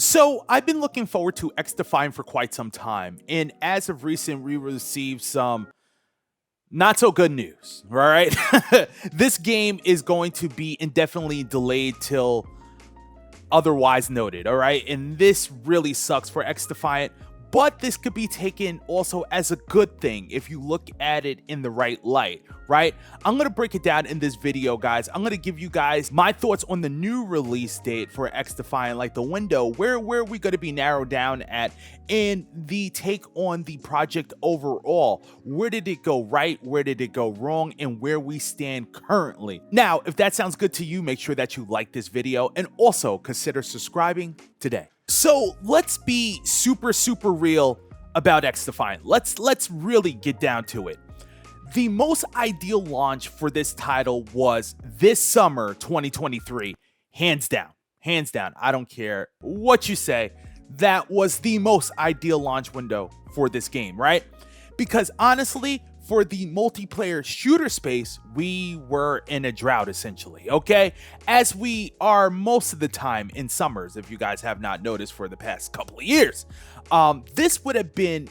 So I've been looking forward to Xdefiant for quite some time, and as of recent, we received some not so good news. All right, this game is going to be indefinitely delayed till otherwise noted. All right, and this really sucks for Xdefiant. But this could be taken also as a good thing if you look at it in the right light, right? I'm going to break it down in this video, guys. I'm going to give you guys my thoughts on the new release date for Xdefiant, like the window, where are we going to be narrowed down at, and the take on the project overall. Where did it go right? Where did it go wrong? And where we stand currently. Now, if that sounds good to you, make sure that you like this video and also consider subscribing today. So let's be super real about Xdefiant. Let's really get down to it. The most ideal launch for this title was this summer 2023, hands down. I don't care what you say. That was the most ideal launch window for this game, right? Because honestly, for the multiplayer shooter space, we were in a drought essentially, okay? As we are most of the time in summers, if you guys have not noticed for the past couple of years. This would have been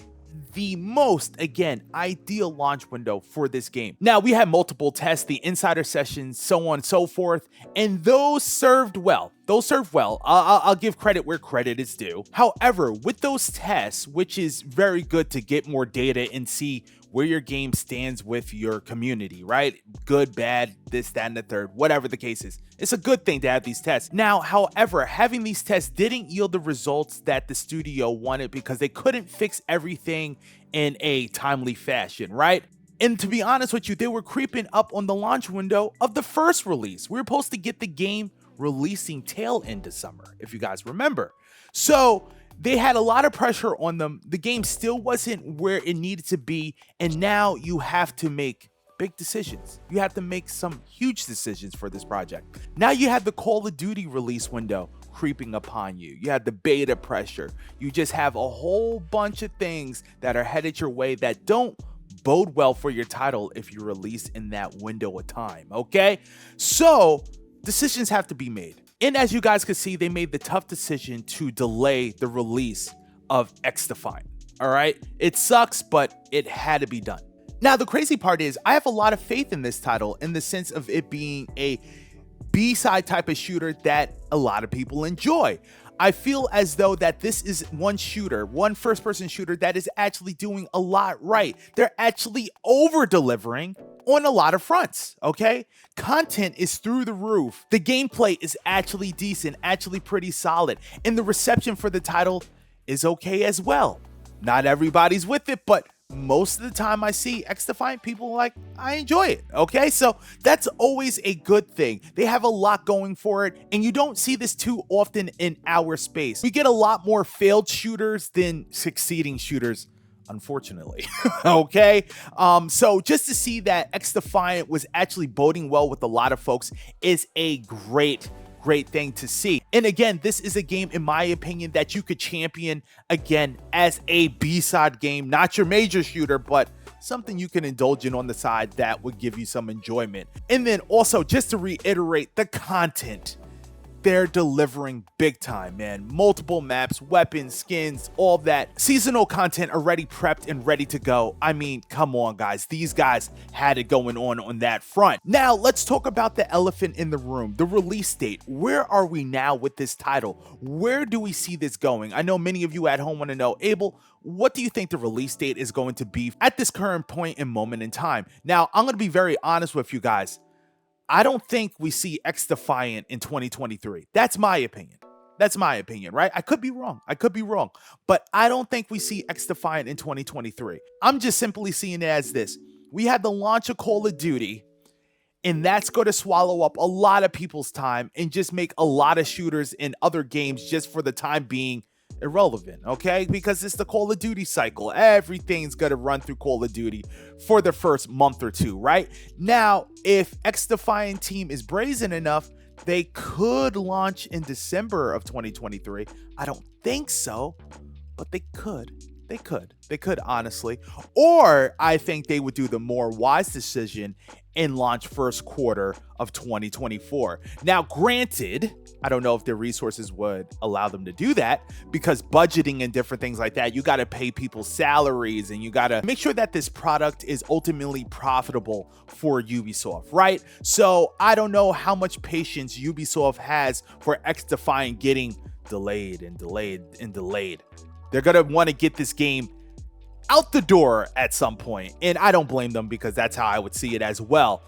the most, again, ideal launch window for this game. Now, we had multiple tests, the insider sessions, so on and so forth, and those served well. I'll give credit where credit is due. However, with those tests, which is very good to get more data and see where your game stands with your community, right? Good, bad, this, that, and the third, whatever the case is. It's a good thing to have these tests. Now, however, having these tests didn't yield the results that the studio wanted because they couldn't fix everything in a timely fashion, right? And to be honest with you, they were creeping up on the launch window of the first release. We were supposed to get the game releasing tail end of summer, if you guys remember. So they had a lot of pressure on them. The game still wasn't where it needed to be. And now you have to make big decisions. You have to make some huge decisions for this project. Now you have the Call of Duty release window creeping upon you. You have the beta pressure. You just have a whole bunch of things that are headed your way that don't bode well for your title if you release in that window of time, okay? So decisions have to be made. And as you guys can see, they made the tough decision to delay the release of Xdefiant. All right, it sucks, but it had to be done. Now, the crazy part is I have a lot of faith in this title in the sense of it being a B-side type of shooter that a lot of people enjoy. I feel as though that this is one first-person shooter that is actually doing a lot right. They're actually over-delivering on a lot of fronts, okay? Content is through the roof. The gameplay is actually decent, actually pretty solid. And the reception for the title is okay as well. Not everybody's with it, but most of the time I see Xdefiant, people like, I enjoy it, okay? So that's always a good thing. They have a lot going for it, and you don't see this too often in our space. We get a lot more failed shooters than succeeding shooters, unfortunately, okay? So just to see that Xdefiant was actually boding well with a lot of folks is a great thing to see. And again, this is a game, in my opinion, that you could champion again as a B-side game, not your major shooter, but something you can indulge in on the side that would give you some enjoyment. And then also, just to reiterate, the content, they're delivering big time, man. Multiple maps, weapons, skins, all that. Seasonal content already prepped and ready to go. I mean, come on, guys. These guys had it going on that front. Now, let's talk about the elephant in the room, the release date. Where are we now with this title? Where do we see this going? I know many of you at home want to know, Abel, what do you think the release date is going to be at this current point and moment in time? Now, I'm going to be very honest with you guys. I don't think we see Xdefiant in 2023. That's my opinion. Right? I could be wrong. But I don't think we see Xdefiant in 2023. I'm just simply seeing it as this. We had the launch of Call of Duty, and that's going to swallow up a lot of people's time and just make a lot of shooters in other games just for the time being irrelevant, okay? Because it's the Call of Duty cycle. Everything's gonna run through Call of Duty for the first month or two, right? Now, if Xdefiant team is brazen enough, they could launch in December of 2023. I don't think so, but they could. They could honestly. Or I think they would do the more wise decision and launch first quarter of 2024. Now, granted, I don't know if their resources would allow them to do that because budgeting and different things like that, you got to pay people's salaries and you got to make sure that this product is ultimately profitable for Ubisoft, right? So I don't know how much patience Ubisoft has for Xdefiant getting delayed and delayed and delayed. They're going to want to get this game out the door at some point, and I don't blame them because that's how I would see it as well.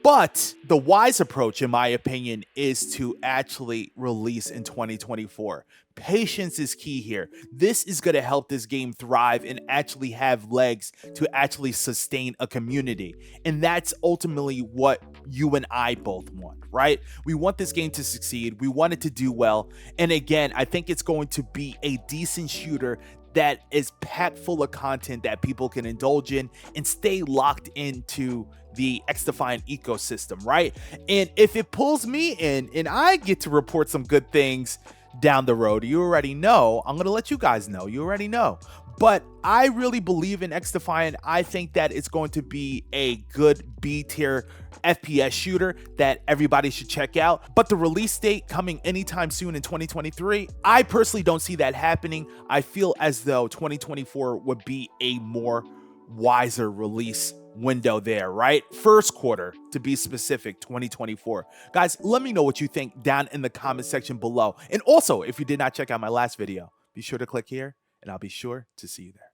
But the wise approach, in my opinion, is to actually release in 2024. Patience is key here. This is going to help this game thrive and actually have legs to actually sustain a community. And that's ultimately what you and I both want, right? We want this game to succeed. We want it to do well. And again, I think it's going to be a decent shooter that is packed full of content that people can indulge in and stay locked into the Xdefiant ecosystem, right? And if it pulls me in and I get to report some good things down the road, you already know. I'm going to let you guys know. You already know. But I really believe in Xdefiant. I think that it's going to be a good B tier FPS shooter that everybody should check out. But the release date coming anytime soon in 2023, I personally don't see that happening. I feel as though 2024 would be a more wiser release window there, right? First quarter, to be specific, 2024. Guys, let me know what you think down in the comment section below. And also, if you did not check out my last video, be sure to click here and I'll be sure to see you there.